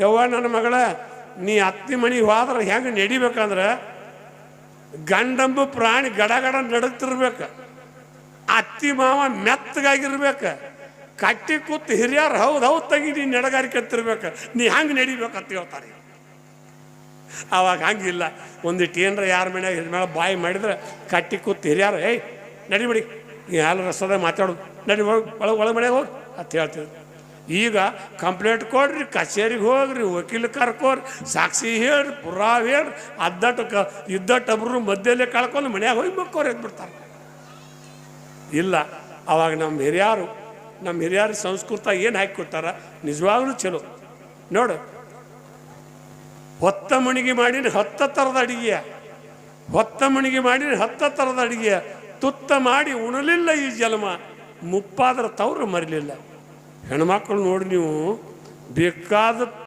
ಯವ್ವ ನನ್ನ ಮಗಳ ನೀ ಅತ್ತಿ ಮನೆಗೆ ಹೋದ್ರೆ ಹೆಂಗೆ ನಡಿಬೇಕಂದ್ರೆ ಗಂಡಂಬು ಪ್ರಾಣಿ ಗಡಗಡ ನಡುತ್ತಿರ್ಬೇಕು, ಅತ್ತಿ ಮಾವ ಮೆತ್ತಗಾಗಿರ್ಬೇಕು, ಕಟ್ಟಿ ಕೂತು ಹಿರಿಯರು ಹೌದು ಹೌದು ತೆಗಿ ನೀನು ನೆಡಗಾರಿಕೆ ಎತ್ತಿರ್ಬೇಕು, ನೀ ಹಂಗೆ ನಡಿಬೇಕಂತ ಹೇಳ್ತಾರೆ. ಆವಾಗ ಹಂಗಿಲ್ಲ, ಒಂದಿಟ್ಟು ಏನರ ಯಾರ ಮನ್ಯಾಗ ಹಿರಿಮೇಳ ಬಾಯಿ ಮಾಡಿದ್ರೆ ಕಟ್ಟಿ ಕೂತು ಹಿರಿಯರು ಏಯ್ ನಡಿಬಿಡಿ ನೀ ಹಾಲು ರಸದ ಮಾತಾಡೋದು ನಡಿ ಒಳಗೆ ಮನೆಗೆ ಹೋಗಿ ಅಂತ ಹೇಳ್ತಿದ್ರು. ಈಗ ಕಂಪ್ಲೇಂಟ್ ಕೊಡ್ರಿ, ಕಚೇರಿಗೆ ಹೋಗ್ರಿ, ವಕೀಲ ಕರ್ಕೋರಿ, ಸಾಕ್ಷಿ ಹೇಳ್ರಿ, ಪುರಾವ್ ಹೇಳ್ರಿ, ಇದ್ದಟ್ಟೊಬ್ರು ಮಧ್ಯಲ್ಲೇ ಕಳ್ಕೊಂಡು ಮನ್ಯಾಗ ಹೋಗಿ ಮಕ್ಕೋರಿ ಅಂದ್ಬಿಡ್ತಾರೆ. ಇಲ್ಲ, ಅವಾಗ ನಮ್ಮ ಹಿರಿಯರು ಸಂಸ್ಕೃತ ಏನು ಹಾಕಿ ಕೊಟ್ಟಾರ ನಿಜವಾಗ್ಲೂ ಚಲೋ ನೋಡು. ಹೊತ್ತ ಮಣಿಗೆ ಮಾಡಿನ 10 ಥರದ ಅಡಿಗೆಯ, ಹೊತ್ತ ಮಣಿಗೆ ಮಾಡಿನ 10 ಥರದ ಅಡಿಗೆಯ, ತುತ್ತ ಮಾಡಿ ಉಣಲಿಲ್ಲ ಈ ಜನ್ಮ, ಮುಪ್ಪಾದ್ರೆ ತವರು ಮರಿಲಿಲ್ಲ. ಹೆಣ್ಮಕ್ಳು ನೋಡಿ ನೀವು ಬೇಕಾದ